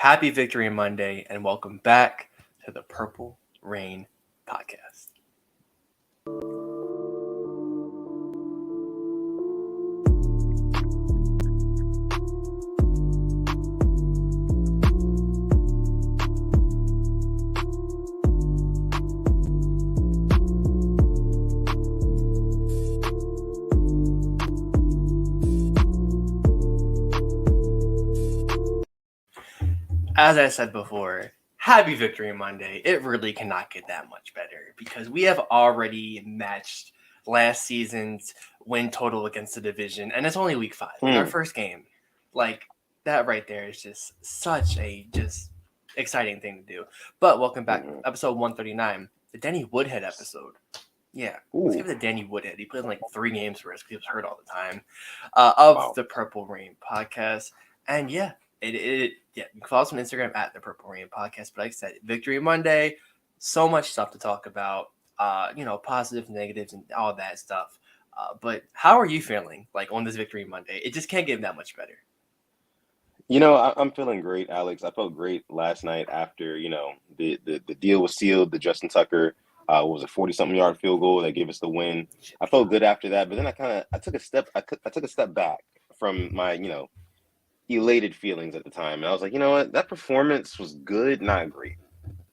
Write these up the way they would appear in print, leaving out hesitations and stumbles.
Happy Victory Monday, and welcome back to the Purple Rain Podcast. As I said before, happy Victory Monday. It really cannot get that much better because we have already matched last season's win total against the division, and it's only week 5 in our first game. Like, that right there is just such a exciting thing to do. But welcome back, episode 139, the Danny Woodhead episode. Yeah, let's give it to Danny Woodhead. He played in like 3 games for us because he was hurt all the time. Of the Purple Rain Podcast. And yeah, you can follow us on Instagram at the Purple Rain Podcast. But like I said, Victory Monday, so much stuff to talk about. Positives, negatives, and all that stuff. But how are you feeling like on this Victory Monday? It just can't get that much better. I'm feeling great, Alex. I felt great last night after, the deal was sealed. The Justin Tucker was a 40-something yard field goal that gave us the win. I felt good after that, but then I took a step back from my, elated feelings at the time. And I was like, you know what? That performance was good, not great.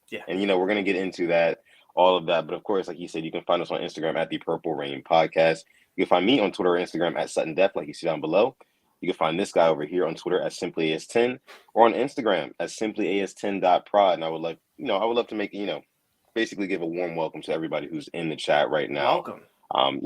Yeah. And, we're going to get into that, all of that. But of course, like you said, you can find us on Instagram at the Purple Rain Podcast. You can find me on Twitter or Instagram at Sutton Def, like you see down below. You can find this guy over here on Twitter at simplyas10 or on Instagram at simplyas10.prod. And I would love to make, basically give a warm welcome to everybody who's in the chat right now. Welcome.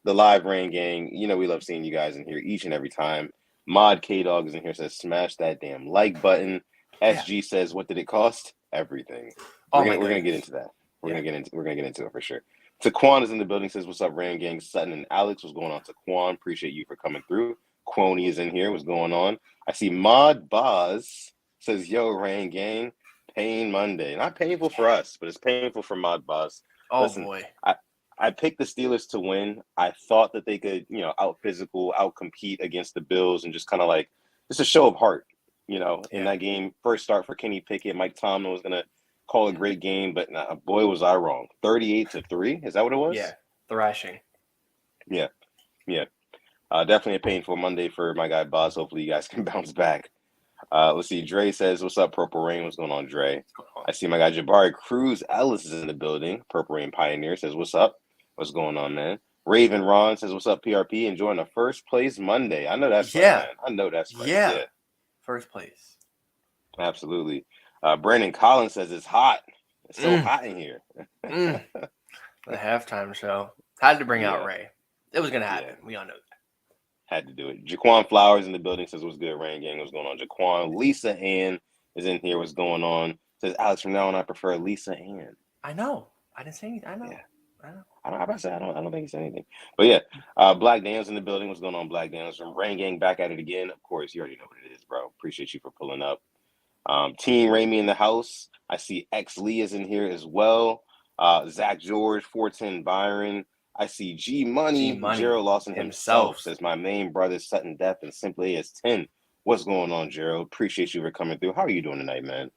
The live Rain gang, we love seeing you guys in here each and every time. Mod K-Dog is in here, says smash that damn like button. SG says, what did it cost? Everything. We're gonna get into that. We're gonna get into it for sure. Taquan is in the building, says, what's up, Rain gang? Sutton and Alex, what's going on? Taquan, appreciate you for coming through. Quoney is in here. What's going on? I see Mod Boz says, yo, Rain gang, pain Monday. Not painful for us, but it's painful for Mod Boz. Oh, listen, boy. I picked the Steelers to win. I thought that they could, out compete against the Bills and just kind of like, it's a show of heart, in that game. First start for Kenny Pickett. Mike Tomlin was going to call a great game, but boy, was I wrong. 38-3. Is that what it was? Yeah. Thrashing. Yeah. Definitely a painful Monday for my guy Boz. Hopefully you guys can bounce back. Let's see. Dre says, what's up, Purple Rain? What's going on, Dre? I see my guy Jabari Cruz Ellis is in the building. Purple Rain Pioneer says, what's up? What's going on, man? Raven Ron says, what's up, PRP? Enjoying the first place Monday. I know that's right, man. I know that's right. Yeah. First place. Absolutely. Brandon Collins says, it's hot. It's so hot in here. The halftime show. Had to bring out Ray. It was going to happen. We all know that. Had to do it. Jaquan Flowers in the building says, what's good, Rain Gang? What's going on, Jaquan? Lisa Ann is in here. What's going on? Says, Alex, from now on, I prefer Lisa Ann. I know. I didn't say anything. I know. Yeah. I don't think he said anything. But yeah, Black Daniels in the building. What's going on, Black Daniels? From Rain Gang back at it again. Of course, you already know what it is, bro. Appreciate you for pulling up. Team Ramey in the house. I see X Lee is in here as well. Zach George, 410 Byron. I see G Money. Gerald Lawson himself says, my main brother Sutton Def and Simply is 10. What's going on, Gerald? Appreciate you for coming through. How are you doing tonight, man?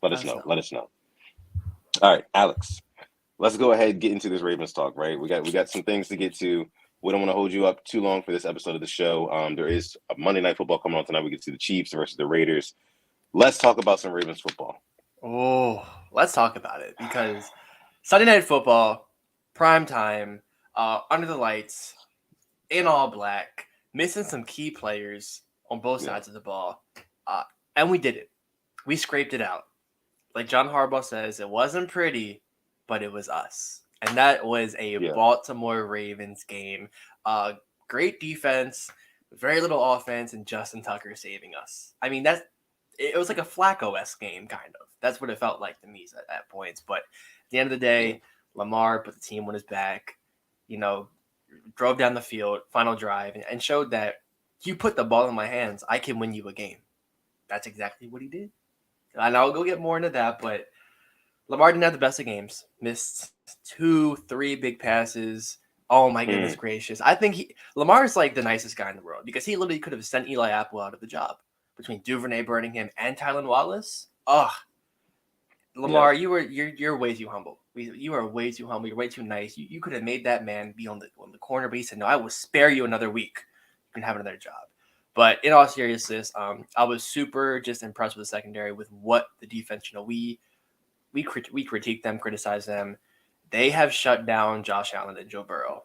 Let us know. All right, Alex. Let's go ahead and get into this Ravens talk, right? We got some things to get to. We don't want to hold you up too long for this episode of the show. There is a Monday Night Football coming on tonight. We get to see the Chiefs versus the Raiders. Let's talk about some Ravens football. Oh, let's talk about it because Sunday Night Football, prime time, under the lights, in all black, missing some key players on both sides of the ball. And we did it. We scraped it out. Like John Harbaugh says, it wasn't pretty, but it was us. And that was a Baltimore Ravens game. Great defense, very little offense, and Justin Tucker saving us. I mean, it was like a Flacco-esque game, kind of. That's what it felt like to me at points. But at the end of the day, Lamar put the team on his back, drove down the field, final drive, and showed that you put the ball in my hands, I can win you a game. That's exactly what he did. And I'll go get more into that, but Lamar didn't have the best of games. Missed 2-3 big passes. Oh, my goodness gracious. I think Lamar's like the nicest guy in the world because he literally could have sent Eli Apple out of the job. between Duvernay, Birmingham, and Tylan Wallace. Ugh. Yeah. Lamar, you're way too humble. You are way too humble. You're way too nice. You could have made that man be on the corner, but he said, "No, I will spare you another week. You can have another job." But in all seriousness, I was super just impressed with the secondary with what the defense. We critique them, criticize them. They have shut down Josh Allen and Joe Burrow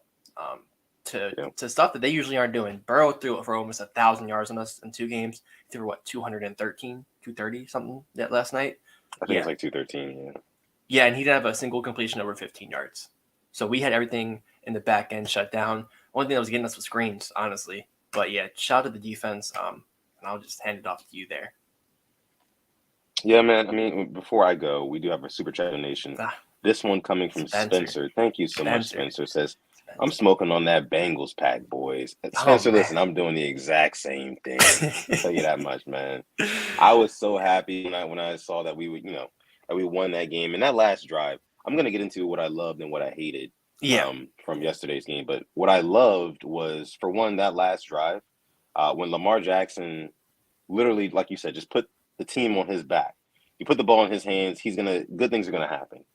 to Yeah. to stuff that they usually aren't doing. Burrow threw for almost 1,000 yards on us in 2 games. He threw what 213, 230 something that last night. I think Yeah, it's like 213. Yeah. yeah, and he didn't have a single completion over 15 yards. So we had everything in the back end shut down. Only thing that was getting us was screens, honestly. But yeah, shout out to the defense. And I'll just hand it off to you there. Yeah, man. I mean, before I go, we do have a super chat donation. Ah, This one coming from Spencer. Spencer. Thank you so much, Spencer. Spencer. Says, I'm smoking on that Bengals pack, boys. Oh Spencer, listen, man. I'm doing the exact same thing. I'll tell you that much, man. I was so happy when I saw that we would, that we won that game. And that last drive, I'm gonna get into what I loved and what I hated Yeah. from yesterday's game. But what I loved was, for one, that last drive, when Lamar Jackson literally, like you said, just put the team on his back. You put the ball in his hands, good things are gonna happen.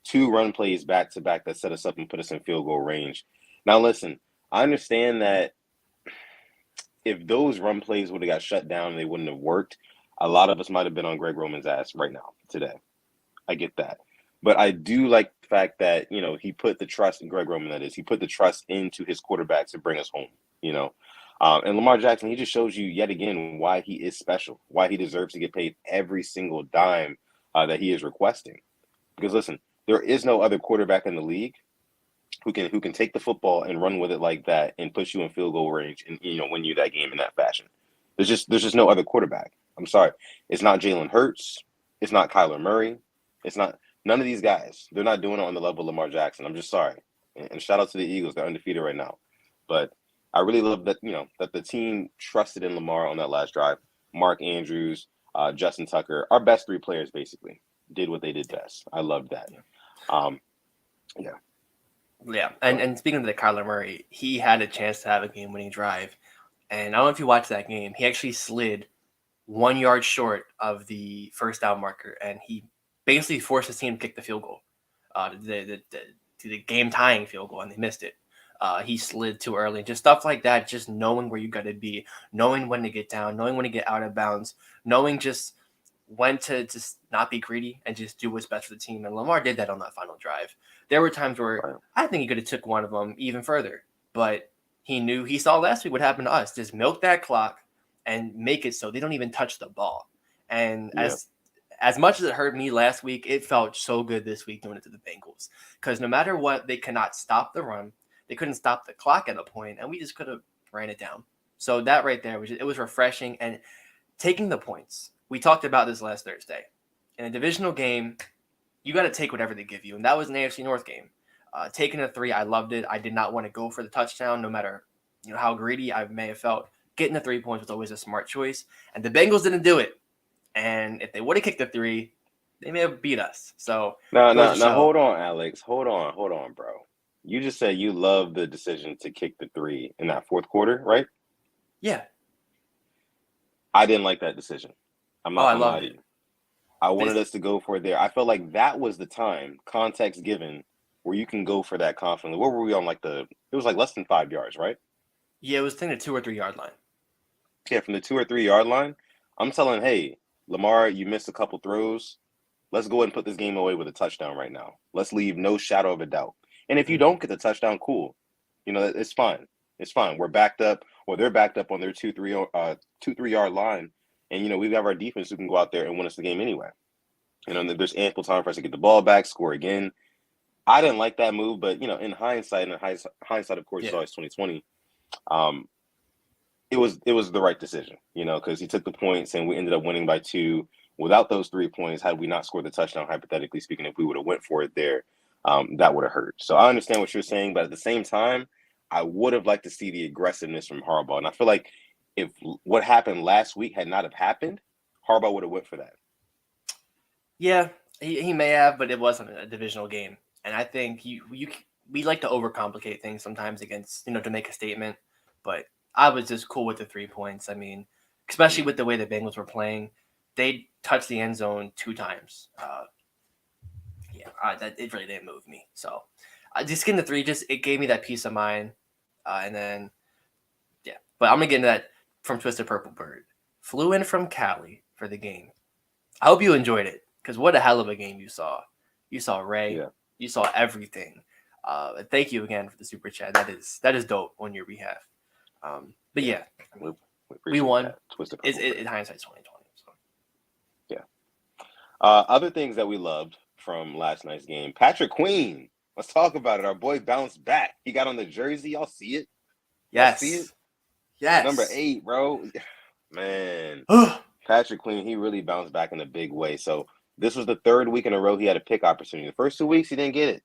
2 run plays back to back that set us up and put us in field goal range. Now listen, I understand that if those run plays would have got shut down and they wouldn't have worked, a lot of us might have been on Greg Roman's ass right now, today. I get that. But I do like the fact that, he put the trust in Greg Roman, that is. He put the trust into his quarterback to bring us home. And Lamar Jackson, he just shows you yet again why he is special, why he deserves to get paid every single dime that he is requesting. Because listen, there is no other quarterback in the league who can take the football and run with it like that and push you in field goal range and win you that game in that fashion. There's just no other quarterback. I'm sorry. It's not Jalen Hurts. It's not Kyler Murray. It's not none of these guys. They're not doing it on the level of Lamar Jackson. I'm just sorry. And shout out to the Eagles. They're undefeated right now. But I really love that, that the team trusted in Lamar on that last drive. Mark Andrews, Justin Tucker, our best 3 players basically did what they did best. I loved that. Yeah. Yeah. And speaking of the Kyler Murray, he had a chance to have a game-winning drive. And I don't know if you watched that game. He actually slid 1 yard short of the first down marker, and he basically forced his team to kick the field goal, the game-tying field goal, and they missed it. He slid too early. Just stuff like that, just knowing where you got to be, knowing when to get down, knowing when to get out of bounds, knowing just when to just not be greedy and just do what's best for the team. And Lamar did that on that final drive. There were times where Right. I think he could have took one of them even further, but he saw last week what happened to us. Just milk that clock and make it so they don't even touch the ball. And Yeah. as much as it hurt me last week, it felt so good this week doing it to the Bengals. Because no matter what, they cannot stop the run. They couldn't stop the clock at a point, and we just could have ran it down. So that right there, it was refreshing. And taking the points, we talked about this last Thursday. In a divisional game, you got to take whatever they give you. And that was an AFC North game. Taking a 3, I loved it. I did not want to go for the touchdown, no matter how greedy I may have felt. Getting the 3 points was always a smart choice. And the Bengals didn't do it. And if they would have kicked the 3, they may have beat us. So Now, hold on, Alex. Hold on, bro. You just said you love the decision to kick the 3 in that fourth quarter, right? Yeah. I didn't like that decision. I loved it. I wanted us to go for it there. I felt like that was the time, context given, where you can go for that confidently. Where were we on it was like less than 5 yards, right? Yeah, it was the 2 or 3 yard line. Yeah, from the 2 or 3 yard line, I'm telling, hey, Lamar, you missed a couple throws. Let's go ahead and put this game away with a touchdown right now. Let's leave no shadow of a doubt. And if you don't get the touchdown, cool. It's fine. It's fine. We're backed up, or they're backed up on their 2-3 yard line. And, we have our defense who can go out there and win us the game anyway. There's ample time for us to get the ball back, score again. I didn't like that move, but, in hindsight, of course, it's always 2020. It was the right decision, because he took the points and we ended up winning by 2. Without those 3 points, had we not scored the touchdown, hypothetically speaking, if we would have went for it there, that would have hurt. So I understand what you're saying, but at the same time, I would have liked to see the aggressiveness from Harbaugh. And I feel like if what happened last week had not have happened, Harbaugh would have went for that. Yeah, he may have, but it wasn't a divisional game. And I think we like to overcomplicate things sometimes against, to make a statement. But I was just cool with the 3 points. I mean, especially with the way the Bengals were playing. They touched the end zone 2 times. That it really didn't move me. So just getting the 3, it gave me that peace of mind. And then, but I'm going to get into that from Twisted Purple Bird. Flew in from Cali for the game. I hope you enjoyed it, because what a hell of a game you saw. You saw Ray. Yeah. You saw everything. Thank you again for the super chat. That is dope on your behalf. But yeah, we won. Twisted It's hindsight's 2020. So. Yeah. Other things that we loved from last night's game. Patrick Queen. Let's talk about it. Our boy bounced back. He got on the jersey. Y'all see it? Yes. See it? Yes. Number 8, bro. Man. Patrick Queen, he really bounced back in a big way. So this was the 3rd week in a row he had a pick opportunity. The first 2 weeks, he didn't get it.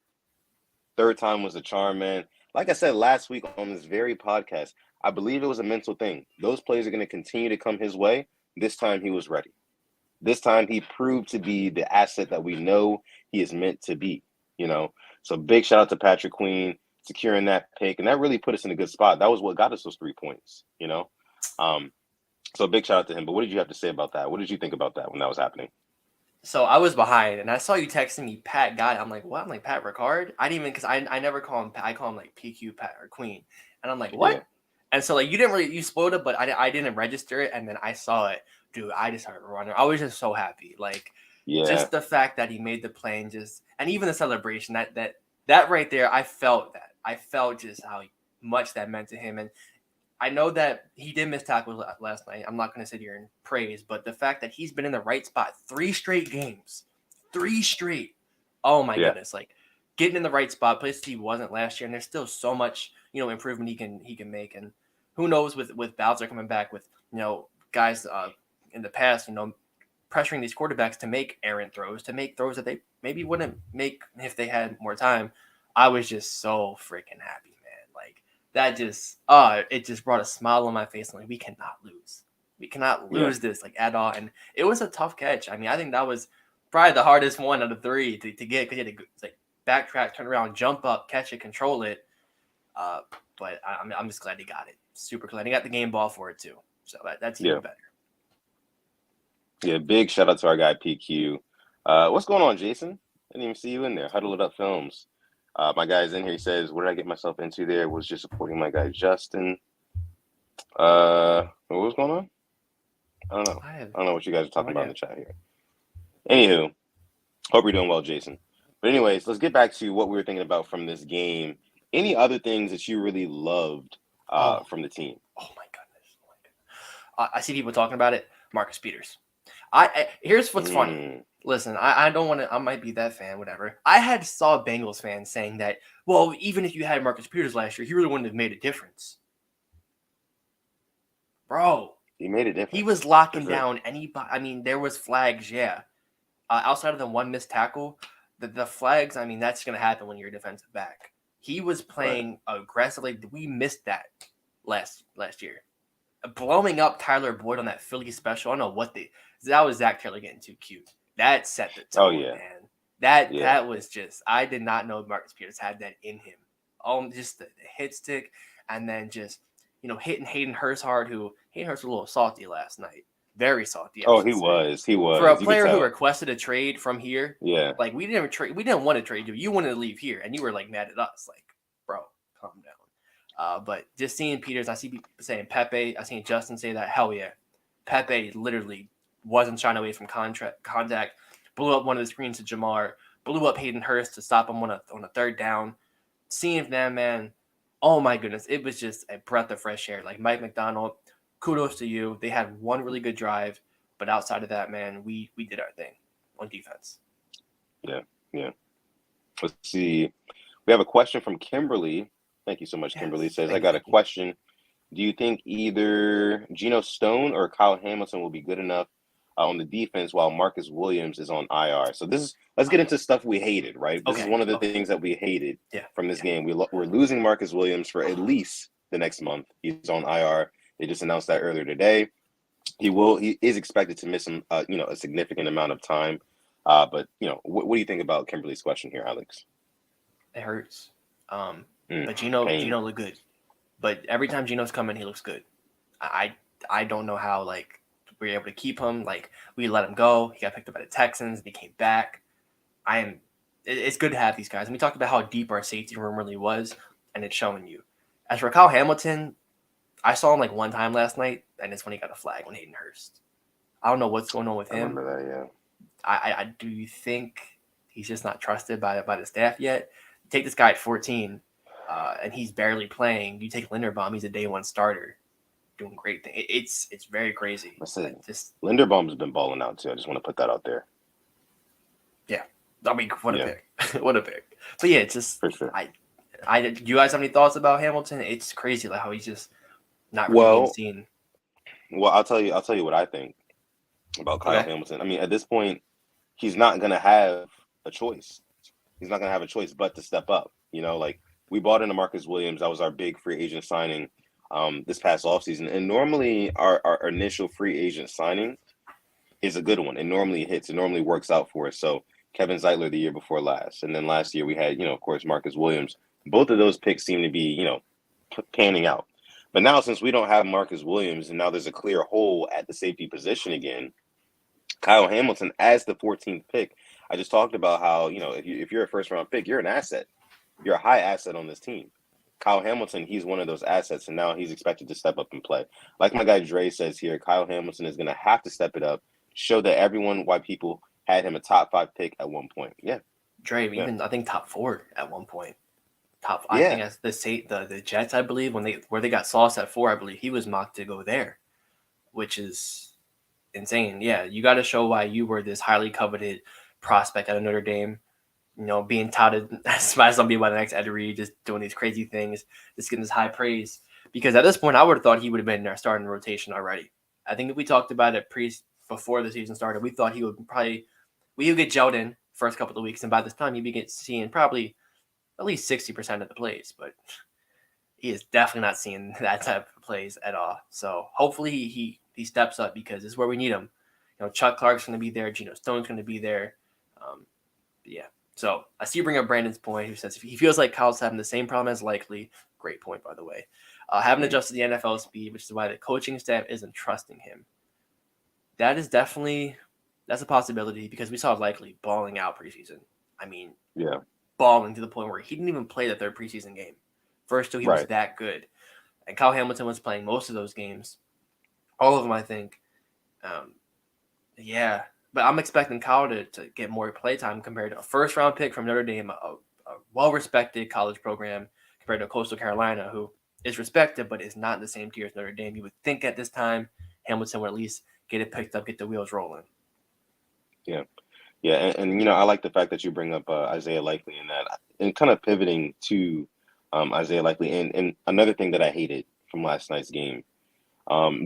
3rd time was the charm, man. Like I said last week on this very podcast, I believe it was a mental thing. Those plays are going to continue to come his way. This time he was ready. This time he proved to be the asset that we know he is meant to be, So big shout out to Patrick Queen securing that pick, and that really put us in a good spot. That was what got us those 3 points, So big shout out to him. But what did you have to say about that? What did you think about that when that was happening? So I was behind, and I saw you texting me, Pat got it. I'm like, what? I'm like, Pat Ricard? I didn't even, because I never call him Pat. I call him like PQ Pat or Queen. And I'm like, what? Yeah. And so like you spoiled it, but I didn't register it, and then I saw it. Dude, I just started running. I was just so happy. Like, just the fact that he made the play, and even the celebration, that right there, I felt that. I felt just how much that meant to him. And I know that he did miss tackles last night. I'm not going to sit here and praise, but the fact that he's been in the right spot 3 straight games, 3 straight. Oh my goodness. Like, getting in the right spot, places he wasn't last year. And there's still so much, improvement he can make. And who knows with Bowser coming back with, guys in the past, pressuring these quarterbacks to make errant throws, to make throws that they maybe wouldn't make if they had more time. I was just so freaking happy, man. Like, that just, it just brought a smile on my face. I'm like, we cannot lose. We cannot lose this, like, at all. And it was a tough catch. I mean, I think that was probably the hardest one out of 3 to get, because you had to like backtrack, turn around, jump up, catch it, control it. But I'm just glad he got it. Super glad he got the game ball for it too. So that's even better. Yeah, big shout out to our guy PQ. What's going on, Jason? I didn't even see you in there. Huddle It Up Films. My guy's in here. He says, "What did I get myself into there? Was just supporting my guy Justin." What was going on? I don't know. I don't know what you guys are talking about in the chat here. Anywho, hope you're doing well, Jason. But anyways, let's get back to what we were thinking about from this game. Any other things that you really loved from the team? Oh my goodness! I see people talking about it. Marcus Peters. Here's what's funny. Listen, I don't want to. I might be that fan, whatever. I saw Bengals fans saying that, well, even if you had Marcus Peters last year, he really wouldn't have made a difference. Bro, he made a difference. He was locking down anybody. I mean, there was flags, outside of the one missed tackle, the flags. I mean, that's gonna happen when you're a defensive back. He was playing aggressively. We missed that last year. Blowing up Tyler Boyd on that Philly special. I don't know that was Zach Taylor getting too cute. That set the tone, man. That was just, I did not know Marcus Peters had that in him. Just the hit stick, and then just, hitting Hayden Hurst hard, Hayden Hurst was a little salty last night. Very salty. He was. For a player who requested a trade from here, like, we didn't want to trade you. You wanted to leave here, and you were like mad at us. Like, bro, calm down. But just seeing Peters, I see people saying Pepe. I seen Justin say that. Hell yeah, Pepe literally wasn't shying away from contact. Blew up one of the screens to Jamar. Blew up Hayden Hurst to stop him on a 3rd down. Seeing them, man, oh my goodness, it was just a breath of fresh air. Like Mike McDonald, kudos to you. They had one really good drive, but outside of that, man, we did our thing on defense. Yeah. Let's see. We have a question from Kimberly. Thank you so much, Kimberly. Says, I got a question. Do you think either Geno Stone or Kyle Hamilton will be good enough on the defense while Marcus Williams is on IR? So let's get into stuff we hated, right? This is one of the things that we hated from this game. We're losing Marcus Williams for at least the next month. He's on IR. They just announced that earlier today. He is expected to miss a significant amount of time. But what do you think about Kimberly's question here, Alex? It hurts. But Geno looked good. But every time Geno's coming, he looks good. I I don't know how we were able to keep him. Like we let him go. He got picked up by the Texans and he came back. It's good to have these guys. And we talked about how deep our safety room really was, and it's showing you. As for Kyle Hamilton, I saw him like one time last night, and it's when he got a flag on Hayden Hurst. I don't know what's going on with I him. remember that, yeah. I do you think he's just not trusted by the staff yet? Take this guy at 14, and he's barely playing. You take Linderbaum, he's a day one starter, doing great things. It's very crazy. Listen, Linderbaum's been balling out too. I just want to put that out there. Yeah, I mean, what a pick, what a pick. But yeah, it's just for sure. Do you guys have any thoughts about Hamilton? It's crazy, like how he's just not really being seen. Well, I'll tell you what I think about Kyle Hamilton. I mean, at this point, he's not going to have a choice. He's not going to have a choice but to step up. You know, like we bought into Marcus Williams. That was our big free agent signing this past offseason. And normally our initial free agent signing is a good one. It normally hits. It normally works out for us. So Kevin Zeitler the year before last. And then last year we had, of course, Marcus Williams. Both of those picks seem to be, panning out. But now since we don't have Marcus Williams and now there's a clear hole at the safety position again, Kyle Hamilton as the 14th pick. I just talked about how, if you're a first-round pick, you're an asset. You're a high asset on this team. Kyle Hamilton, he's one of those assets, and now he's expected to step up and play. Like my guy Dre says here, Kyle Hamilton is going to have to step it up, show that everyone why people had him a top 5 pick at one point. Yeah. Dre, even I think top 4 at one point. I think as the Jets, I believe, where they got Sauce at 4, I believe he was mocked to go there, which is insane. Yeah, you got to show why you were this highly coveted prospect at Notre Dame. Being touted as somebody by the next Ed Reed, just doing these crazy things, just getting this high praise. Because at this point, I would have thought he would have been in our starting rotation already. I think if we talked about it before the season started, we thought he would get gelled in first couple of weeks, and by this time he'd be seeing probably at least 60% of the plays, but he is definitely not seeing that type of plays at all. So hopefully he steps up because this is where we need him. Chuck Clark's going to be there. Geno Stone's going to be there. Yeah. So I see you bring up Brandon's point, who says he feels like Kyle's having the same problem as Likely. Great point, by the way. Haven't adjusted the NFL speed, which is why the coaching staff isn't trusting him. That's a possibility because we saw Likely balling out preseason. I mean, balling to the point where he didn't even play the third preseason game. First two, he was that good. And Kyle Hamilton was playing most of those games. All of them, I think. But I'm expecting Kyle to get more playtime compared to a first-round pick from Notre Dame, a well-respected college program, compared to Coastal Carolina, who is respected but is not in the same tier as Notre Dame. You would think at this time Hamilton would at least get it picked up, get the wheels rolling. Yeah. Yeah, and I like the fact that you bring up Isaiah Likely in that, and kind of pivoting to Isaiah Likely. And another thing that I hated from last night's game,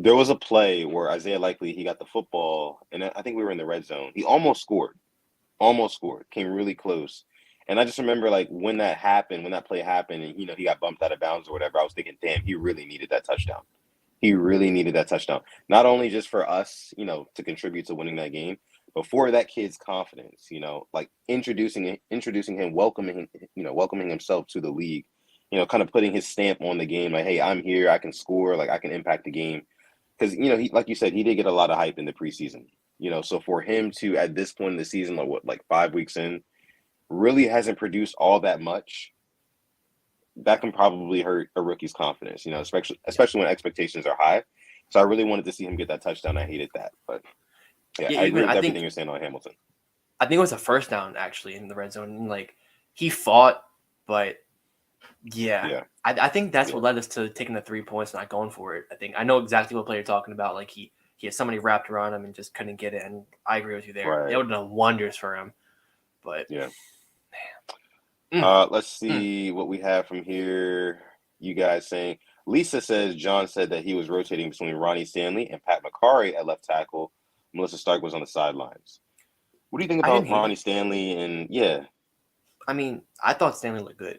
there was a play where Isaiah Likely, he got the football, and I think we were in the red zone. He almost scored, came really close. And I just remember, like, when that play happened, and, he got bumped out of bounds or whatever, I was thinking, damn, he really needed that touchdown. Not only just for us, to contribute to winning that game, but for that kid's confidence, like introducing him, welcoming himself to the league, kind of putting his stamp on the game. Like, hey, I'm here. I can score. Like, I can impact the game. Because, he, like you said, he did get a lot of hype in the preseason. So for him to, at this point in the season, like 5 weeks in, really hasn't produced all that much. That can probably hurt a rookie's confidence, especially when expectations are high. So I really wanted to see him get that touchdown. I hated that. But, yeah, I agree with everything you're saying on Hamilton. I think it was a first down, actually, in the red zone. And, like, he fought, but, I think that's what led us to taking the 3 points and not going for it. I know exactly what play you're talking about. Like, he had somebody wrapped around him and just couldn't get it. And I agree with you there. Right. It would have done wonders for him. But, let's see what we have from here. You guys saying, Lisa says John said that he was rotating between Ronnie Stanley and Pat McCarry at left tackle. Melissa Stark was on the sidelines. What do you think about Ronnie Stanley? And I mean, I thought Stanley looked good.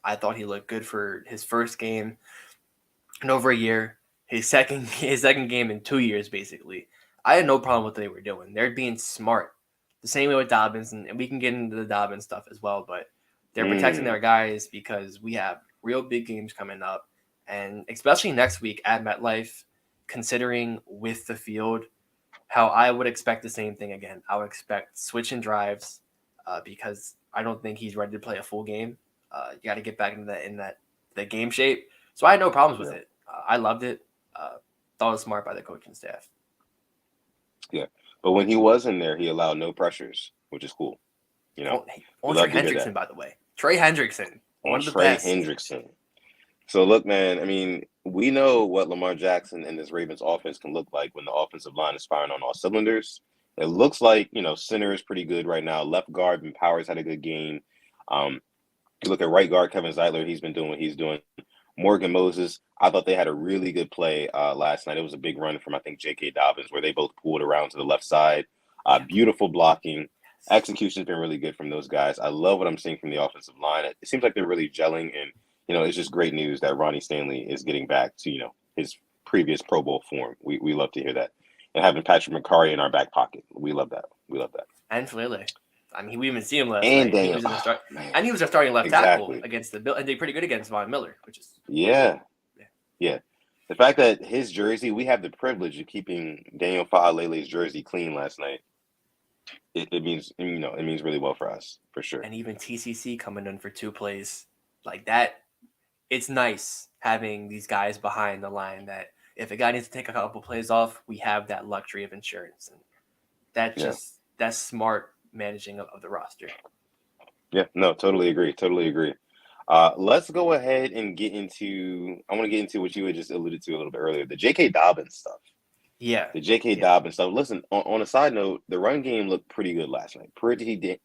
I thought he looked good for his first game in over a year. His second game in 2 years, basically. I had no problem with what they were doing. They're being smart. The same way with Dobbins, and we can get into the Dobbins stuff as well, but they're protecting their guys because we have real big games coming up. And especially next week at MetLife, considering with the field how I would expect the same thing again. I would expect switching drives because I don't think he's ready to play a full game. You got to get back into the game shape. So I had no problems with it. I loved it. Thought it was smart by the coaching staff. Yeah. But when he was in there, he allowed no pressures, which is cool. You know, on Trey Hendrickson, by the way. Trey Hendrickson, one of the best. Hendrickson. So look, man, I mean, we know what Lamar Jackson and this Ravens offense can look like when the offensive line is firing on all cylinders. It looks like, center is pretty good right now. Left guard, Ben Powers had a good game. You look at right guard, Kevin Zeitler, he's been doing what he's doing. Morgan Moses, I thought they had a really good play last night. It was a big run from, I think, J.K. Dobbins, where they both pulled around to the left side. Beautiful blocking. Execution's been really good from those guys. I love what I'm seeing from the offensive line. It seems like they're really gelling, and it's just great news that Ronnie Stanley is getting back to his previous Pro Bowl form. We love to hear that, and having Patrick McCarry in our back pocket, we love that. We love that. And Flele. I mean, we even see him last and night. Daniel. He was in the start, and he was a starting left tackle against the Bill, and did pretty good against Von Miller, which is yeah. The fact that his jersey, we have the privilege of keeping Daniel Fa'alele's jersey clean last night. It means it means really well for us, for sure. And even TCC coming in for 2 plays like that, it's nice having these guys behind the line that if a guy needs to take a couple plays off, we have that luxury of insurance, and that's smart managing of the roster. Yeah, no, totally agree. Let's go ahead and I want to get into what you had just alluded to a little bit earlier, the J.K. Dobbins stuff. Yeah. The J.K. Dobbins stuff. Listen, on a side note, the run game looked pretty good last night. Pretty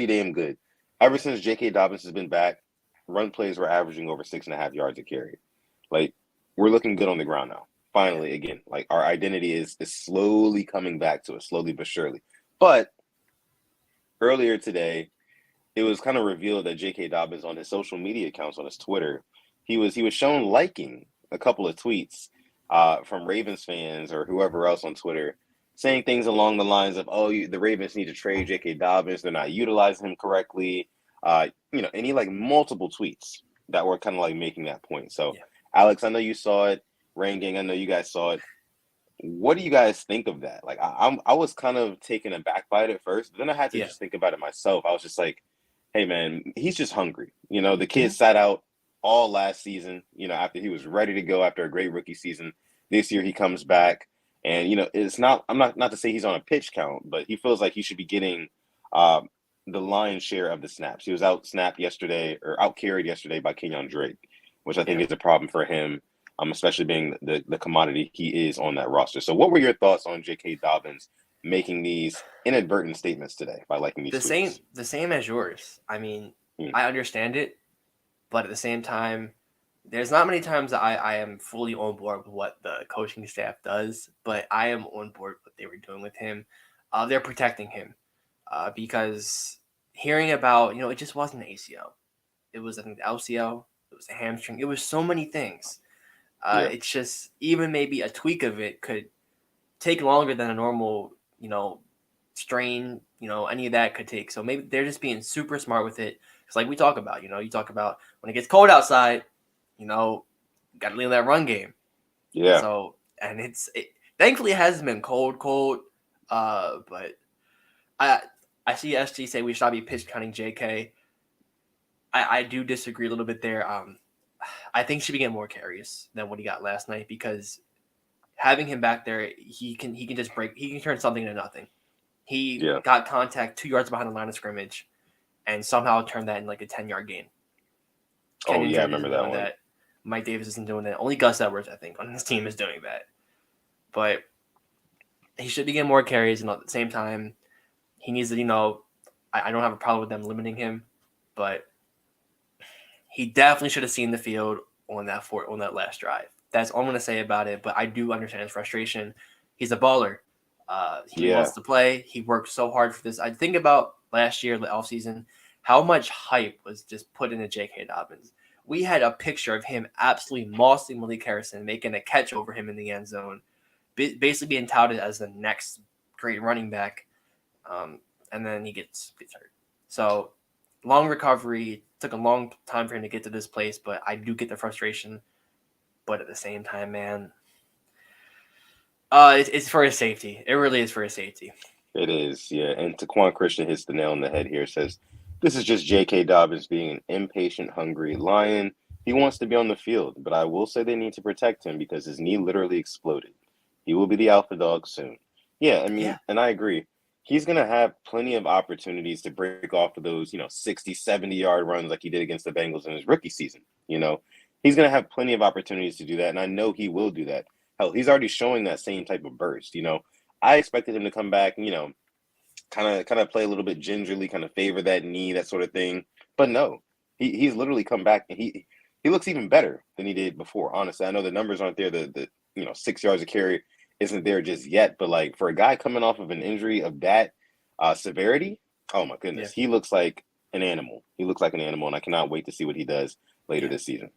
damn good. Ever since J.K. Dobbins has been back, run plays were averaging over 6.5 yards a carry. Like, we're looking good on the ground now. Finally, again, like our identity is slowly coming back to us, slowly but surely. But earlier today, it was kind of revealed that J.K. Dobbins on his social media accounts, on his Twitter, he was shown liking a couple of tweets from Ravens fans or whoever else on Twitter, saying things along the lines of, the Ravens need to trade J.K. Dobbins. They're not utilizing him correctly. And he like multiple tweets that were kind of like making that point. So, Alex, I know you saw it. Rain Gang, I know you guys saw it. What do you guys think of that? Like, I was kind of taken aback by it at first, but then I had to just think about it myself. I was just like, hey, man, he's just hungry. The kid sat out all last season, after he was ready to go after a great rookie season. This year he comes back, and, it's not – I'm not to say he's on a pitch count, but he feels like he should be getting the lion's share of the snaps. He was out-carried yesterday by Kenyon Drake, which I think is a problem for him, especially being the commodity he is on that roster. So what were your thoughts on J.K. Dobbins making these inadvertent statements today by liking these tweets? The same as yours. I mean, I understand it, but at the same time, there's not many times that I am fully on board with what the coaching staff does, but I am on board with what they were doing with him. They're protecting him because hearing about, it just wasn't an ACL. It was, I think, the LCL. It was a hamstring. It was so many things. It's just even maybe a tweak of it could take longer than a normal, strain, any of that could take. So maybe they're just being super smart with it. Because like we talk about, you talk about when it gets cold outside, got to lean that run game. Yeah. So, and thankfully it hasn't been cold, but I see SG say we should not be pitch counting JK. I do disagree a little bit there. I think he should be getting more carries than what he got last night because having him back there, he can turn something into nothing. He got contact 2 yards behind the line of scrimmage and somehow turned that in like a 10-yard gain. I remember that one. Mike Davis isn't doing that. Only Gus Edwards, I think, on his team is doing that. But he should be getting more carries, and at the same time, he needs to, I don't have a problem with them limiting him, but he definitely should have seen the field on that last drive. That's all I'm going to say about it, but I do understand his frustration. He's a baller. He wants to play. He worked so hard for this. I think about last year, the offseason, how much hype was just put into J.K. Dobbins. We had a picture of him absolutely mossing Malik Harrison, making a catch over him in the end zone, basically being touted as the next great running back, and then he gets hurt. So long recovery, took a long time for him to get to this place, but I do get the frustration. But at the same time, man, It's for his safety. It really is for his safety. It is, yeah. And Taquan Christian hits the nail on the head here. Says, this is just J.K. Dobbins being an impatient, hungry lion. He wants to be on the field, but I will say they need to protect him because his knee literally exploded. He will be the alpha dog soon. Yeah, I mean, Yeah. and I agree. He's going to have plenty of opportunities to break off of those, 60, 70-yard runs like he did against the Bengals in his rookie season. He's going to have plenty of opportunities to do that, and I know he will do that. Hell, he's already showing that same type of burst. I expected him to come back, kind of play a little bit gingerly, kind of favor that knee, that sort of thing. But no, he's literally come back, and he looks even better than he did before. Honestly, I know the numbers aren't there. The 6 yards of carry isn't there just yet. But like for a guy coming off of an injury of that severity, oh my goodness, he looks like an animal. He looks like an animal, and I cannot wait to see what he does later this season.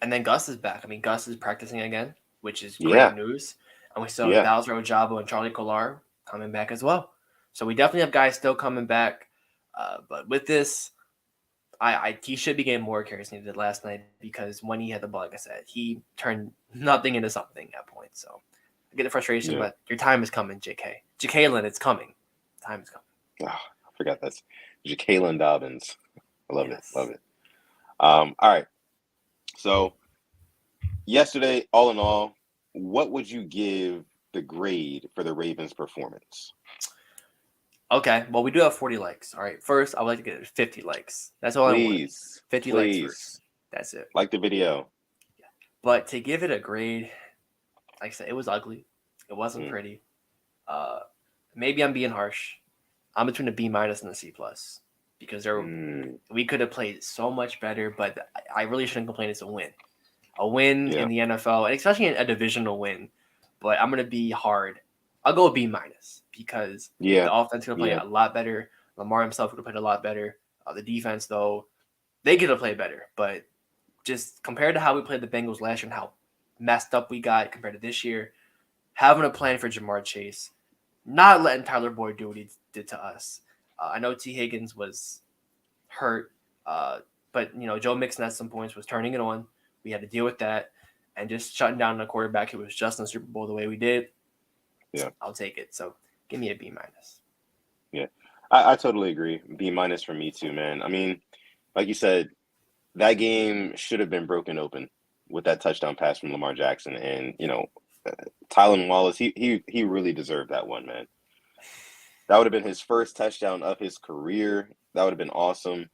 And then Gus is back. I mean, Gus is practicing again, which is great news. And we still have Bowser Ojabo and Charlie Kolar coming back as well. So we definitely have guys still coming back. But with this, he should be getting more carries than he did last night because when he had the ball, like I said, he turned nothing into something at points. So I get the frustration, but your time is coming, J.K. Ja'Kalen, it's coming. Time is coming. Oh, I forgot that's Ja'Kalen Dobbins. I love it. Love it. All right. So yesterday, all in all, what would you give the grade for the Ravens' performance? Okay, well, we do have 40 likes. All right, first, I would like to get 50 likes. That's all I want. 50 likes first. That's it. Like the video. Yeah. But to give it a grade, like I said, it was ugly. It wasn't pretty. Maybe I'm being harsh. I'm between a B- and a C+ because we could have played so much better, but I really shouldn't complain. It's a win. A win in the NFL, and especially a divisional win. But I'm going to be hard. I'll go B- because the offense could have played a lot better. Lamar himself could have played a lot better. The defense, though, they could have played better. But just compared to how we played the Bengals last year and how messed up we got compared to this year, having a plan for Jamar Chase, not letting Tyler Boyd do what he did to us. I know T. Higgins was hurt, but Joe Mixon at some points was turning it on. We had to deal with that, and just shutting down the quarterback who was just in the Super Bowl the way we did. Yeah, I'll take it. So give me a B-. Yeah, I totally agree. B- for me too, man. I mean, like you said, that game should have been broken open with that touchdown pass from Lamar Jackson, and Tylan Wallace, he really deserved that one, man. That would have been his first touchdown of his career. That would have been awesome.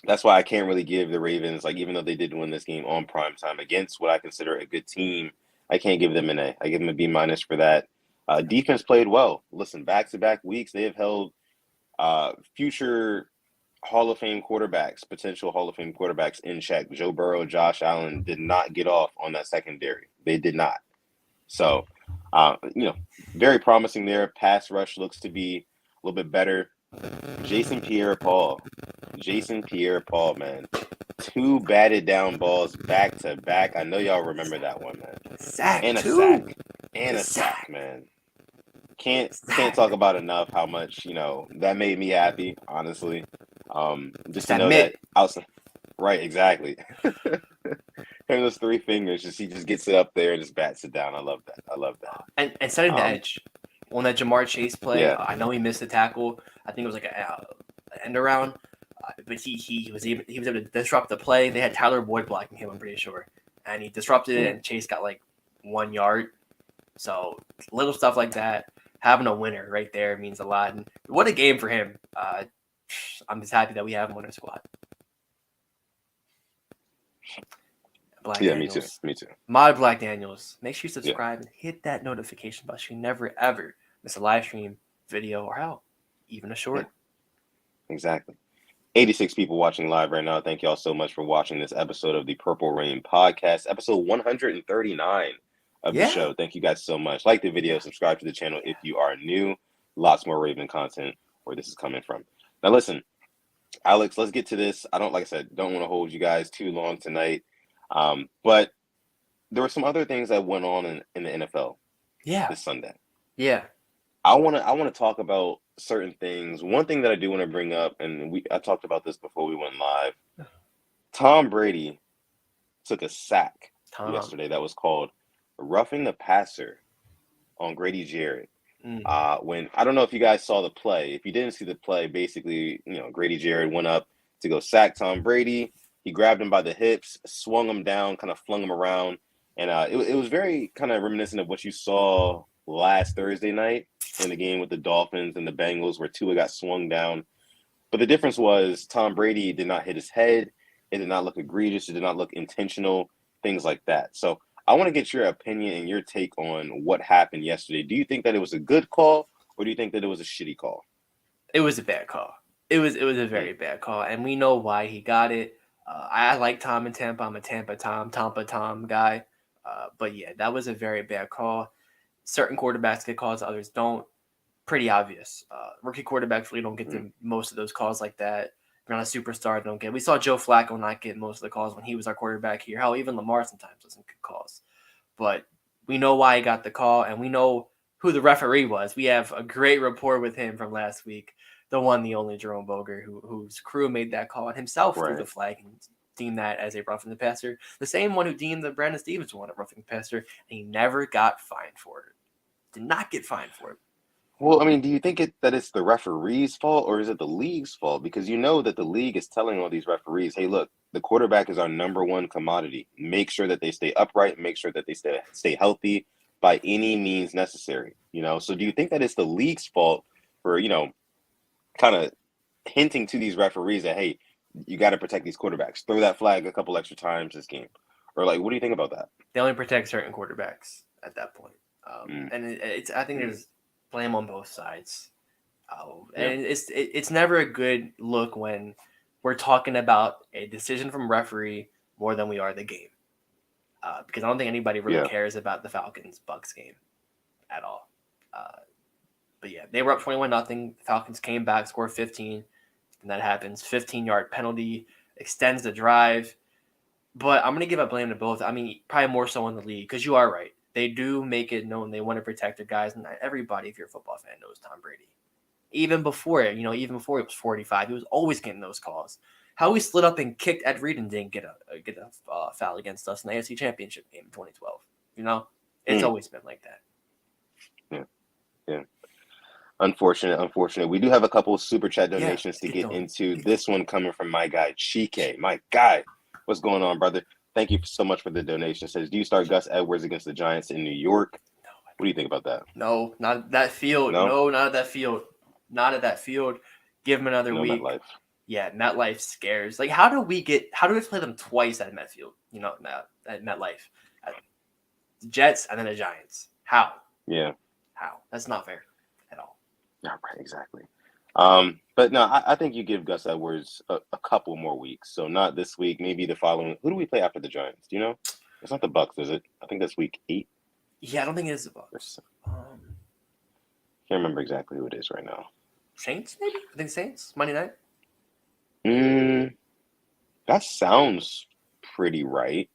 That's why I can't really give the Ravens, like, even though they did win this game on prime time against what I consider a good team, I can't give them an A. I give them a B- for that. Defense played well. Listen, back-to-back weeks, they have held future Hall of Fame quarterbacks, potential Hall of Fame quarterbacks in check. Joe Burrow, Josh Allen did not get off on that secondary. They did not. So, very promising there. Pass rush looks to be a little bit better. Jason Pierre-Paul, man. 2 batted down balls back to back. I know y'all remember that one, man. Sack, and a too. sack. And a sack, man. Can't talk about enough how much, that made me happy, honestly. Just to know that outside. Right, exactly. And those 3 fingers, he just gets it up there and just bats it down. I love that. And setting the edge. On that Jamar Chase play, I know he missed the tackle. I think it was like an end around, but he was able to disrupt the play. They had Tyler Boyd blocking him, I'm pretty sure, and he disrupted it. And Chase got like 1 yard. So little stuff like that, having a winner right there means a lot. And what a game for him! I'm just happy that we have him on our squad. Black Daniels. Me too. My Black Daniels. Make sure you subscribe and hit that notification button so you never ever miss a live stream, video, or hell, even a short. Yeah. Exactly. 86 people watching live right now. Thank y'all so much for watching this episode of the Purple Rain Podcast, episode 139 of the show. Thank you guys so much. Like the video, subscribe to the channel if you are new. Lots more Raven content where this is coming from. Now listen, Alex, let's get to this. Don't want to hold you guys too long tonight. But there were some other things that went on in the NFL this Sunday. Yeah. I want to talk about certain things. One thing that I do want to bring up, and I talked about this before we went live. Tom Brady took a sack yesterday that was called roughing the passer on Grady Jarrett. Mm. When I don't know if you guys saw the play. If you didn't see the play, basically, Grady Jarrett went up to go sack Tom Brady. He grabbed him by the hips, swung him down, kind of flung him around, and it was very kind of reminiscent of what you saw last Thursday night in the game with the Dolphins and the Bengals, where Tua got swung down. But the difference was Tom Brady did not hit his head. It did not look egregious. It did not look intentional, things like that. So I want to get your opinion and your take on what happened yesterday. Do you think that it was a good call, or do you think that it was a shitty call? It was a bad call. It was a very bad call, and we know why he got it. I like Tom in Tampa. I'm a Tampa Tom guy. But yeah, that was a very bad call. Certain quarterbacks get calls, others don't. Pretty obvious. Rookie quarterbacks really don't get most of those calls like that. If you're not a superstar, they don't get. We saw Joe Flacco not get most of the calls when he was our quarterback here. Hell, even Lamar sometimes doesn't get calls. But we know why he got the call, and we know who the referee was. We have a great rapport with him from last week. The one, the only Jerome Boger, whose crew made that call and himself threw the flag and deemed that as a roughing the passer. The same one who deemed the Brandon Stevens one a roughing the passer, and he never got fined for it. Did not get fined for it. Well, I mean, do you think that it's the referee's fault, or is it the league's fault? Because you know that the league is telling all these referees, hey, look, the quarterback is our number one commodity. Make sure that they stay upright, make sure that they stay healthy by any means necessary. So do you think that it's the league's fault for, kind of hinting to these referees that, hey, you got to protect these quarterbacks. Throw that flag a couple extra times this game. Or, what do you think about that? They only protect certain quarterbacks at that point. And I think there's blame on both sides. And it's never a good look when we're talking about a decision from referee more than we are the game. Because I don't think anybody really cares about the Falcons-Bucks game at all. But yeah, they were up 21-0. The Falcons came back, scored 15, and that happens. 15-yard penalty extends the drive. But I'm going to give a blame to both. I mean, probably more so on the league, because you are right. They do make it known they want to protect their guys, and everybody, if you're a football fan, knows Tom Brady. Even before it, even before he was 45, he was always getting those calls. How he slid up and kicked Ed Reed and didn't get a foul against us in the AFC Championship game in 2012. It's always been like that. Yeah. Unfortunate. We do have a couple of super chat donations to get into. This one coming from my guy, Chike. My guy. What's going on, brother? Thank you so much for the donation. It says, do you start Gus Edwards against the Giants in New York? No. What do you think about that? No, not at that field. No, not at that field. Not at that field. Give him another week. MetLife. Yeah, MetLife scares. How do we play them twice at Metfield? At MetLife. At the Jets and then the Giants. How? Yeah. How? That's not fair at all. Yeah, right, exactly. But no, I think you give Gus Edwards a couple more weeks. So not this week, maybe the following. Who do we play after the Giants? Do you know? It's not the Bucks, is it? I think that's week 8. Yeah, I don't think it is the Bucks. Can't remember exactly who it is right now. Saints, maybe? I think Saints. Monday night. That sounds pretty right.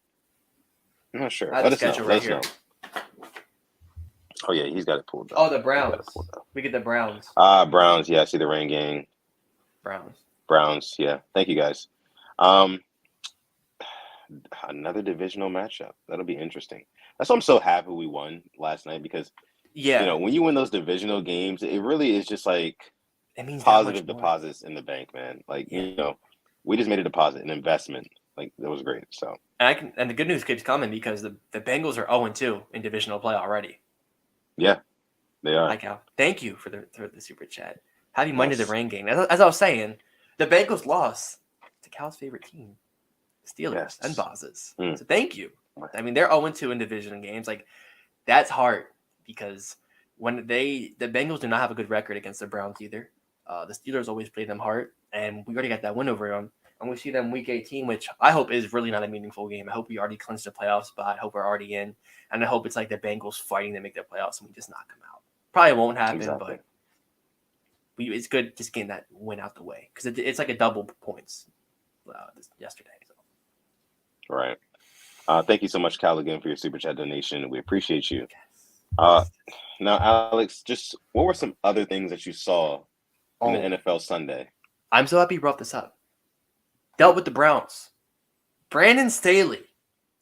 I'm not sure. Let us know. Oh, yeah, he's got it pulled up. Oh, the Browns. We get the Browns. Browns. Yeah, I see the rain gang. Browns. Yeah. Thank you, guys. Another divisional matchup. That'll be interesting. That's why I'm so happy we won last night because, when you win those divisional games, it really is just it means positive deposits in the bank, man. We just made a deposit, an investment. That was great. So. And the good news keeps coming because the Bengals are 0-2 in divisional play already. Yeah, they are. Hi, Cal. Thank you for the super chat. Happy Monday, the rain game. As I was saying, the Bengals lost to Cal's favorite team, the Steelers and Bosses. So thank you. I mean, they're 0-2 in division games. That's hard because when the Bengals do not have a good record against the Browns either. The Steelers always play them hard, and we already got that win over them. And we see them week 18, which I hope is really not a meaningful game. I hope we already clinched the playoff spot. I hope we're already in. And I hope it's like the Bengals fighting to make the playoffs and we just knock them out. Probably won't happen, but it's good just getting that win out the way. Because it's like a double points yesterday. So. Right. Thank you so much, Cal, again, for your super chat donation. We appreciate you. Now, Alex, just what were some other things that you saw in the NFL Sunday? I'm so happy you brought this up. Dealt with the Browns. Brandon Staley.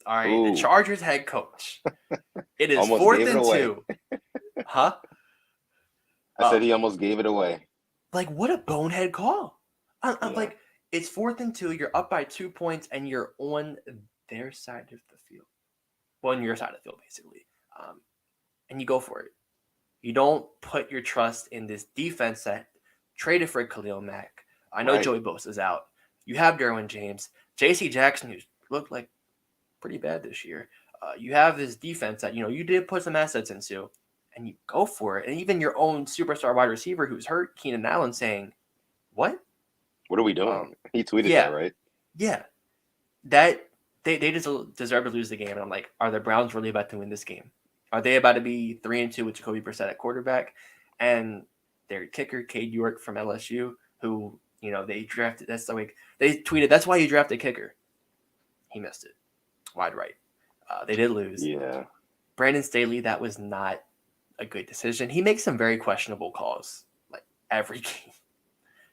All right, the Chargers head coach. It is 4th and 2. Huh? I said he almost gave it away. Like, what a bonehead call. I'm Yeah. like, it's 4th and 2. You're up by 2 points, and you're on their side of the field. Well, on your side of the field, basically. And you go for it. You don't put your trust in this defense that traded for Khalil Mack. I know Right. Joey Bosa's out. You have Derwin James. J.C. Jackson, who looked like pretty bad this year. You have this defense that, you did put some assets into, and you go for it. And even your own superstar wide receiver who's hurt, Keenan Allen, saying, what? What are we doing? He tweeted Yeah, that, right? yeah. That they just deserve to lose the game. And I'm like, are the Browns really about to win this game? Are they about to be 3-2 with Jacoby Brissett at quarterback, and their kicker Cade York from LSU, who they drafted? That's like they tweeted. That's why you drafted kicker. He missed it, wide right. They did lose. Yeah. Brandon Staley, that was not a good decision. He makes some very questionable calls, like every game.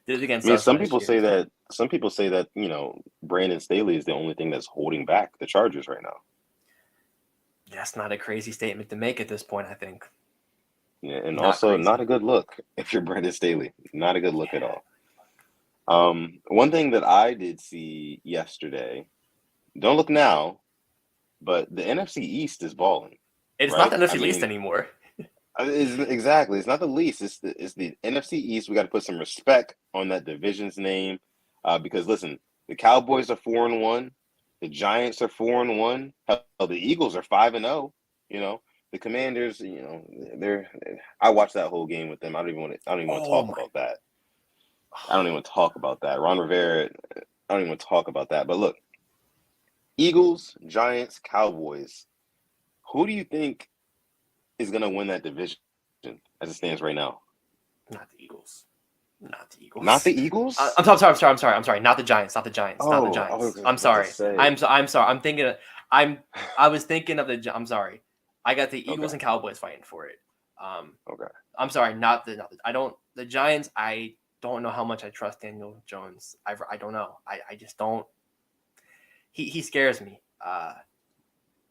Did it against I mean, us last year. some people say that, Brandon Staley is the only thing that's holding back the Chargers right now. That's not a crazy statement to make at this point, I think. Yeah, and Not also crazy. not a good look if you're Brandon Staley. Not a good look at all. One thing that I did see yesterday, don't look now, but the NFC East is balling. It's right? not the NFC East anymore. Exactly. It's not the least. It's the NFC East. We got to put some respect on that division's name, because listen, the Cowboys are 4-1, the Giants are 4-1. Hell, the Eagles are 5-0. The Commanders. They're. I watched that whole game with them. I don't even want to talk about that. I don't even want to talk about that. Ron Rivera. I don't even want to talk about that. But look, Eagles, Giants, Cowboys. Who do you think is going to win that division as it stands right now? Not the Eagles. Not the Eagles. Not the Eagles? I'm sorry. Not the Giants. Not the Giants. I'm sorry. I'm sorry. I'm thinking. I was thinking of the. I'm sorry. I got the Eagles and Cowboys fighting for it. Okay. I'm sorry. Not the. I don't. The Giants. I don't know how much I trust Daniel Jones. I don't know. I just don't. He scares me.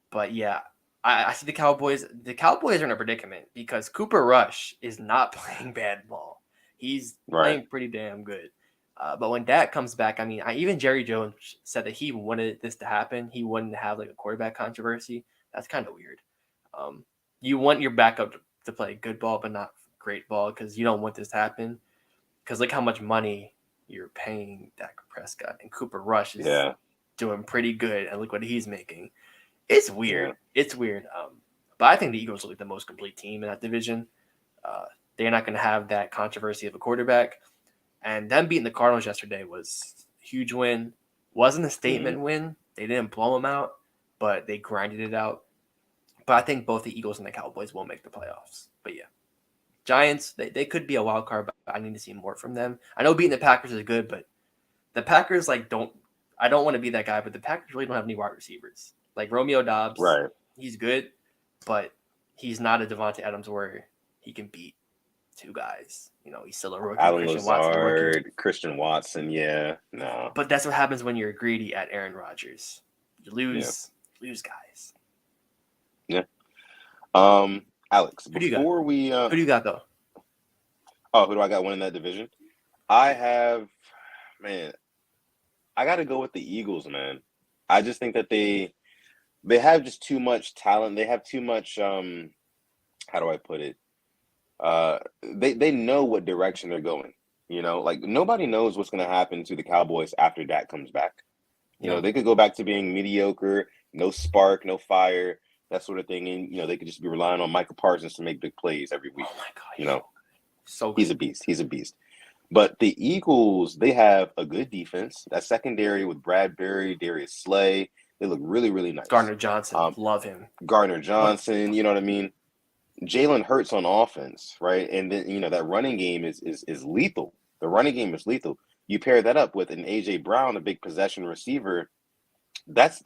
But yeah. I see the Cowboys. The Cowboys are in a predicament because Cooper Rush is not playing bad ball. He's playing pretty damn good. But when Dak comes back, I mean, even Jerry Jones said that he wanted this to happen. He wanted to have like a quarterback controversy. That's kind of weird. You want your backup to play good ball, but not great ball because you don't want this to happen. Because look how much money you're paying Dak Prescott, and Cooper Rush is doing pretty good, and look what he's making. It's weird. Yeah. It's weird. But I think the Eagles will be the most complete team in that division. They're not going to have that controversy of a quarterback. And them beating the Cardinals yesterday was a huge win. Wasn't a statement win. They didn't blow them out, but they grinded it out. But I think both the Eagles and the Cowboys will make the playoffs. But yeah, Giants, they could be a wild card, but I need to see more from them. I know beating the Packers is good, but the Packers, I don't want to be that guy, but the Packers really don't have any wide receivers. Like Romeo Dobbs, he's good, but he's not a Devontae Adams where he can beat two guys. He's still a rookie. Alan Lazard, Christian Watson, no. But that's what happens when you're greedy at Aaron Rodgers. You lose guys. Yeah. Alex, who do you got though? Oh, who do I got winning that division? I got to go with the Eagles, man. I just think that they have just too much talent. They have too much, how do I put it? They know what direction they're going. Nobody knows what's going to happen to the Cowboys after Dak comes back. They could go back to being mediocre, no spark, no fire, that sort of thing. And, they could just be relying on Michael Parsons to make big plays every week. Oh, my God. So good. He's a beast. But the Eagles, they have a good defense. That secondary with Bradbury, Darius Slay, they look really, really nice. Gardner Johnson, love him. Gardner Johnson, you know what I mean? Jalen Hurts on offense, right? And then, that running game is lethal. The running game is lethal. You pair that up with an A.J. Brown, a big possession receiver. That's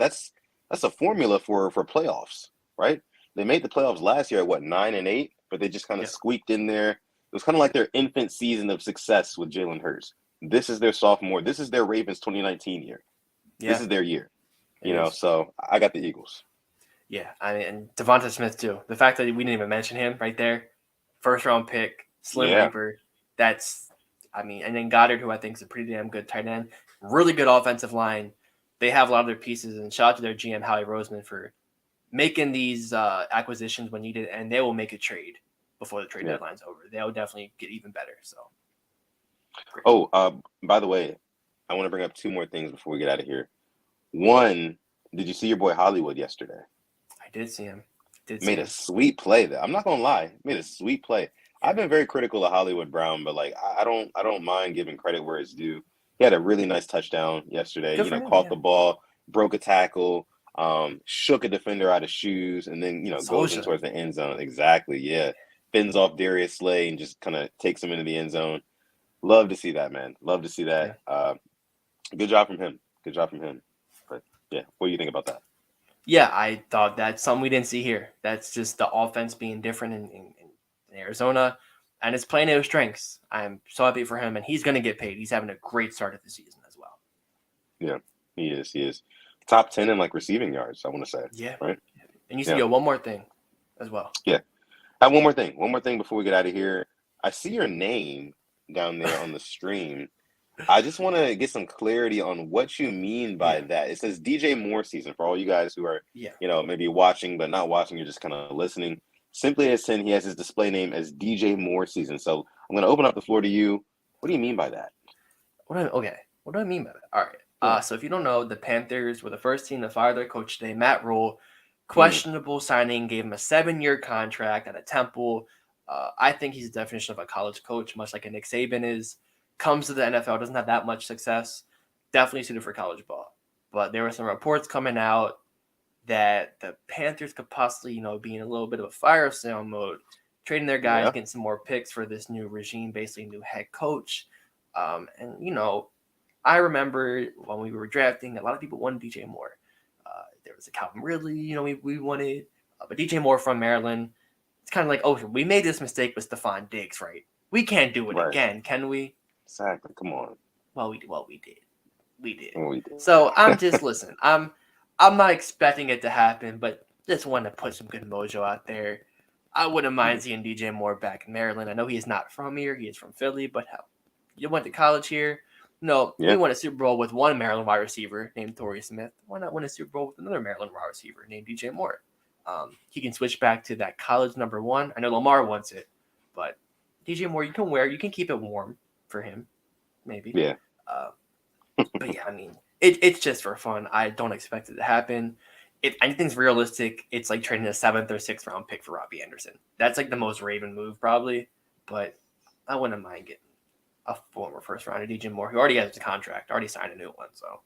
a formula for playoffs, right? They made the playoffs last year at 9-8, but they just kind of squeaked in there. It was kind of like their infant season of success with Jalen Hurts. This is their sophomore. This is their Ravens 2019 year. Yeah. This is their year. So I got the Eagles. Yeah, and Devonta Smith too. The fact that we didn't even mention him right there, first round pick, Slim Yeah. Reaper. And then Goddard, who I think is a pretty damn good tight end. Really good offensive line. They have a lot of their pieces, and shout out to their GM, Howie Roseman, for making these acquisitions when needed, and they will make a trade before the trade deadline's over. They'll definitely get even better. So. Great. Oh, by the way, I want to bring up two more things before we get out of here. One, did you see your boy Hollywood yesterday? I did see him. Made a sweet play there. I'm not gonna lie, made a sweet play. I've been very critical of Hollywood Brown, but like I don't mind giving credit where it's due. He had a really nice touchdown yesterday. Good for him, Caught the ball, broke a tackle, shook a defender out of shoes, and then goes in towards the end zone. Exactly, yeah. Fins off Darius Slay and just kind of takes him into the end zone. Love to see that, man. Love to see that. Yeah. Good job from him. Good job from him. But yeah, what do you think about that? Yeah, I thought that's something we didn't see here. That's just the offense being different in Arizona, and it's playing to his strengths. I'm so happy for him, and he's going to get paid. He's having a great start of the season as well. Yeah, he is. He is. Top 10 in receiving yards, I want to say. Yeah. Right? And you see one more thing as well. Yeah. I have one more thing. One more thing before we get out of here. I see your name down there on the stream. I just want to get some clarity on what you mean by that. It says DJ Moore season for all you guys who are, maybe watching but not watching. You're just kind of listening. Simply as he has his display name as DJ Moore season. So I'm going to open up the floor to you. What do you mean by that? What do I mean by that? All right. So if you don't know, the Panthers were the first team to fire their coach today, Matt Rule. Questionable signing, gave him a 7-year contract at a Temple. I think he's the definition of a college coach, much like a Nick Saban is. Comes to the NFL, doesn't have that much success. Definitely suited for college ball. But there were some reports coming out that the Panthers could possibly, be in a little bit of a fire sale mode, trading their guys, getting some more picks for this new regime, basically new head coach. I remember when we were drafting, a lot of people wanted DJ Moore. There was a Calvin Ridley, we wanted. But DJ Moore from Maryland, it's kind of like, we made this mistake with Stephon Diggs, right? We can't do it again, can we? Exactly. Come on. Well, we did. We did. did. So I'm just listen. I'm not expecting it to happen, but just want to put some good mojo out there. I wouldn't mind seeing DJ Moore back in Maryland. I know he's not from here; he is from Philly. But hell, you went to college here. No, we won a Super Bowl with one Maryland wide receiver named Torrey Smith. Why not win a Super Bowl with another Maryland wide receiver named DJ Moore? He can switch back to that college number one. I know Lamar wants it, but DJ Moore, you can keep it warm for him, maybe. Yeah. But yeah, I mean, it's just for fun. I don't expect it to happen. If anything's realistic, it's like trading a 7th or 6th round pick for Robbie Anderson. That's like the most Raven move probably, but I wouldn't mind getting a former first rounder, DJ Moore, who already has a contract, already signed a new one. So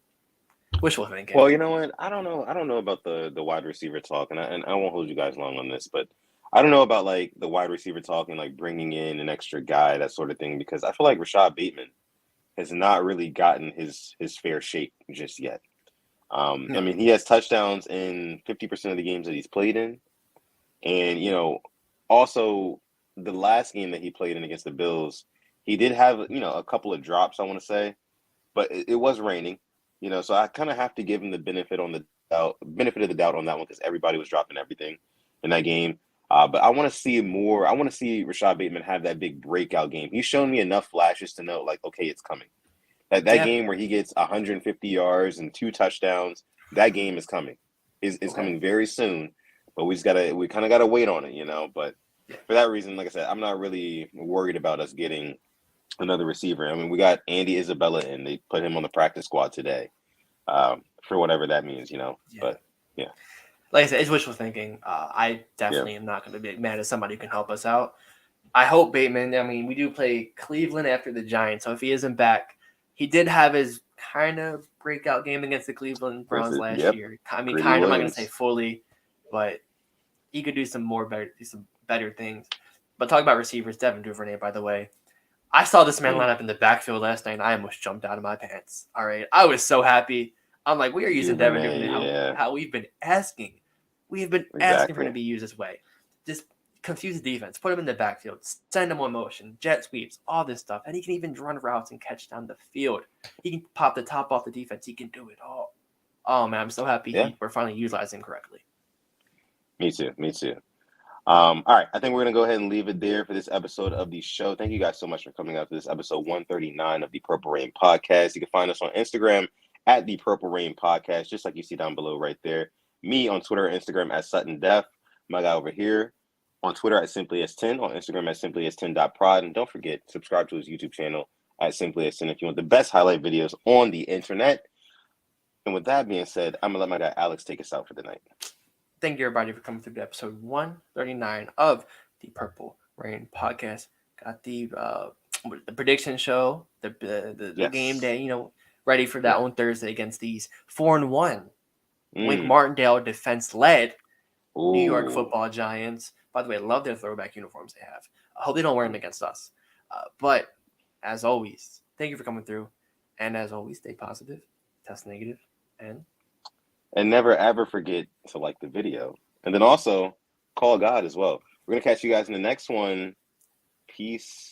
wishful thinking. Well, you know what? I don't know about the wide receiver talk, and I won't hold you guys long on this, but I don't know about like the wide receiver talk and like bringing in an extra guy, that sort of thing, because I feel like Rashad Bateman has not really gotten his fair shake just yet. I mean, he has touchdowns in 50% of the games that he's played in, and also the last game that he played in against the Bills, he did have a couple of drops, I want to say, but it was raining, so I kind of have to give him the benefit of the doubt on that one because everybody was dropping everything in that game. But I want to see more. I want to see Rashad Bateman have that big breakout game. He's shown me enough flashes to know, like, okay, it's coming. That game where he gets 150 yards and 2 touchdowns, that game is coming. Is coming very soon. But we kind of gotta wait on it, But for that reason, like I said, I'm not really worried about us getting another receiver. I mean, we got Andy Isabella in. They put him on the practice squad today, for whatever that means, But yeah. Like I said, it's wishful thinking. I definitely am not going to be mad at somebody who can help us out. I hope Bateman. I mean, we do play Cleveland after the Giants, so if he isn't back, he did have his kind of breakout game against the Cleveland Browns last year. I mean, kind of. I'm not going to say fully, but he could do some better things. But talk about receivers, Devin Duvernay, by the way. I saw this man line up in the backfield last night, and I almost jumped out of my pants. All right, I was so happy. I'm like, we are using Devin Duvernay how we've been asking. We have been asking for him to be used this way. Just confuse the defense, put him in the backfield, send him on motion, jet sweeps, all this stuff. And he can even run routes and catch down the field. He can pop the top off the defense. He can do it all. Oh, man, I'm so happy we're finally utilizing him correctly. Me too. All right, I think we're gonna go ahead and leave it there for this episode of the show. Thank you guys so much for coming out to this episode 139 of the Purple Rain Podcast. You can find us on Instagram at the Purple Rain Podcast, just like you see down below right there. Me on Twitter and Instagram at Sutton Def. My guy over here on Twitter at SimplyS10, on Instagram at SimplyS10.prod. And don't forget, subscribe to his YouTube channel at SimplyS10 if you want the best highlight videos on the internet. And with that being said, I'm gonna let my guy Alex take us out for the night. Thank you, everybody, for coming through to episode 139 of the Purple Rain Podcast. Got the prediction show, the Yes. game day, ready for that on Thursday against these 4-1 Wink Martindale defense-led New York Football Giants. By the way, I love their throwback uniforms they have. I hope they don't wear them against us. But as always, thank you for coming through. And as always, stay positive, test negative, and never ever forget to like the video. And then also call God as well. We're going to catch you guys in the next one. Peace